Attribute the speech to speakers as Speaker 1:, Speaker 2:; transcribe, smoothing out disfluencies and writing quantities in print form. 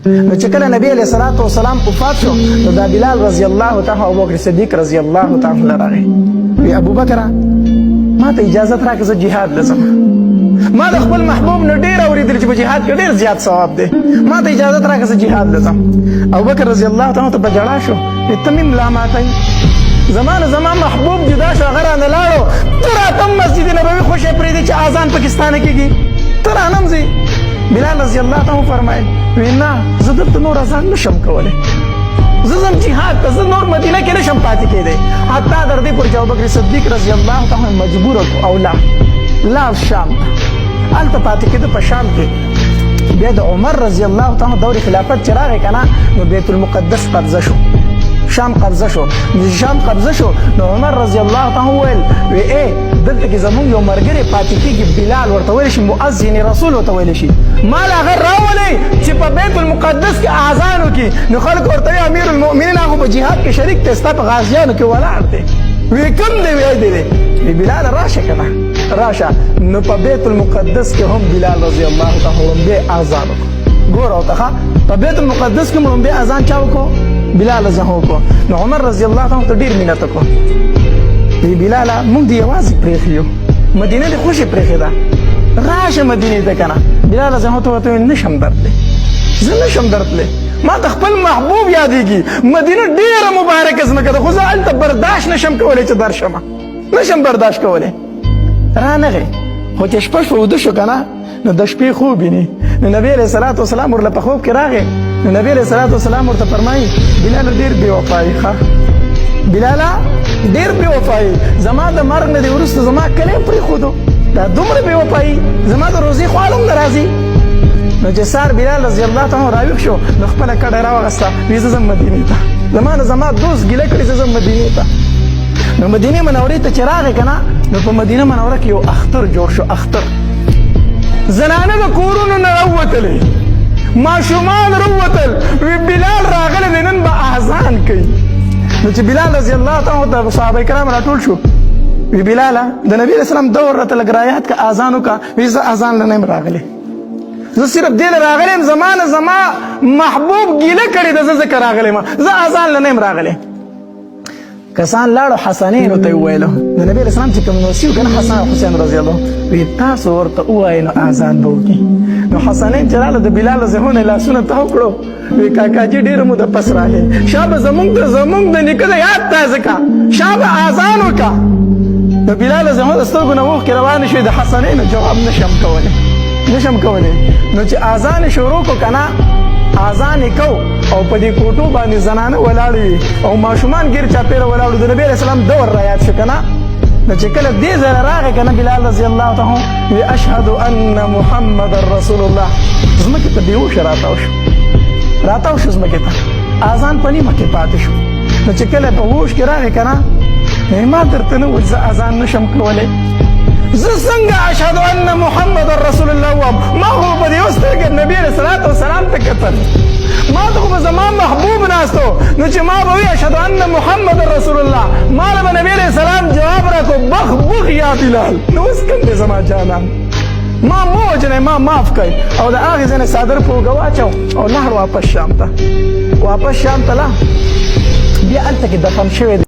Speaker 1: نو چې کله نبی علیه الصلاة والسلام وفات شو نو دا بلال رضی الله تعالی او ابوبکر صدیق رضی الله تعالی راغی وی ابوبکر ما ته اجازه راکړه زه جهاد لزم ما د خپل محبوب نه ډیر اوریدل چې په جهاد کې ډیر زیات ثواب دی ما ته اجازه راکړه زه جهاد لزم ابوبکر رضی الله تعالی ته بجړا شو تمیم لا ماتای زمان محبوب جدا شو هغه رانه لاړو ته راته مسجد نبوي خوشې پرېږدي چې اذان پاکستان کېږي ته رانم ځې بلال رضی الله تعالی فرمایل وی نه زه دلته نور اذان نشم کولی زه ځم جهاد ته زه نور مدینه کې نشم پاتې کېدی حتی تر دې پورې چې ابوبکر صدیق رضی الله تعالی مجبور کړو او لاړ شام ته هلته پاتې کېده په شام کې بیا د عمر رضی الله تعالی دور خلافت چې راغی که نه نو بیت المقدس قبضه شو شام قبضه شو نو عمر رضی الله تعالی وویل وی دلته کې زموږ یو ملګری پاتې کېږي بلال ورته ویلی شي مؤذن رسول ورته ویلی شي مال هغه راولئ چې په بیت المقدس کې اذان وکړي نو خلک ورته وایي امیر المؤمنین هغه په جهاد کې شریک دی ستا په غازیانو کې ولاړ دی وی کوم دی وی دی وی بلال راشه که نه راشه نو په بیت المقدس کې هم بلال رضی الله تعالی لومبې اذان وکړو ګوره ورته ښه په بیت المقدس کې هم لومبې اذان چا وکړو بلال رضی الله وکړو نو عمر رضی الله تعالی ته ډېر مینت وکړو وی بلاله موږ دې یوازې پرېښي یو مدینه دې خوشې پرېښې ده راشه مدینې ته که نه بلال رضی الله ته ورته ویل نشم درتلی زه نشم درتلی ما ته خپل محبوب یادېږي مدینه ډېره مبارکه ځمکه ده خو زه هلته برداشت نشم کولی چې درشمه نشم برداشت کولی رانغی خو چې شپه شوه اوده شو که نه نو د شپې خوب ویني نو نبی علیه الصلاة والسلام ورله په خوب کې راغی نو نبی علیه الصلاة والسلام ورته فرمایي بلاله ډېر بې وفایي ښه بلاله ډېر بې وفایي زما د مرګ نه دې وروسته زما کلی پرېښودو دا دومره بې وفایي زما د روزي خوال هم نه راځي نو چې سار بلال رضی الله تعالی راویښ شو نو خپله کډه راوغسته وی زه ځم مدینې ته زما دوست ګیله کړې زه ځم مدینې ته نو مدینې منورې ته چې راغی که نه نو په مدینه منوره کې یو اختر جوړ شو اختر زنانه د کورونو نه راووتلې ماشومان راووتل وی بلال راغلی دی نن به اذان کوي نو چې بلال رضی الله تعالی ته صحابه کرام راټول شو وی بلاله د نبی علیه السلام دور راته لږ رایاد که اذان وکړه وی زه اذان له نه یم راغلی زه صرف دې له راغلی یم زما محبوب ګیله کړې ده زه ځکه راغلی یم زه اذان له نه یم راغلی کسان لاړو حسنینو ته یې وویلو د نبي علیه السلام چې کوم نوسي و که نه حسن او حسین رضی الله وی تاسو ورته ووایئ نو اذان به وکړي نو حسنین چې راغله د بلال رضی الله نه لاسونه تاو کړو وی کاکاجي ډېره موده پس راغې شابه زمونږ د نیکه د یاد تازه کړه شابه اذان وکړه نو بلال رضی الله د سترګو نه اوښکې روانې شوې د حسنینو جواب نشم کولی نو چې اذان یې شروع کړو که نه اذان یې کو او په دې کوټو باندې زنانه ولاړې وي او ماشومان ګیر چاپېره ولاړو د نبي علیه السلام دور رایاد شو که نه نو چې کله دې ځایه راغی که نه بلال رضی الله تعالی وی اشهد ان محمد رسول الله ځمکې ته بېهوشه راتاو شو ځمکې ته اذان په نیمه کې پاتې شو نو چې کله په هوش کې راغی که نه نو ما درته نه وویل زه اذان نشم کولی زه څنګه اشهد ان محمد رسول الله وایم ما خو په دې یو سترګې نبي علیه الصلاة والسلام ته کتل ما ته خو به زما محبوب ناستو نو چې ما به وي اشهد ان محمد رسول الله ما له به نبي علیه السلام جواب راکړو بخ یا بلال نو اوس کوم دی زما جانان ما مو وجنئ ما معاف کوئ او د هغې ځای نه څادر په اوږه واچو او لاړ واپس شام ته لا بیا هلته کې دفن شوی دی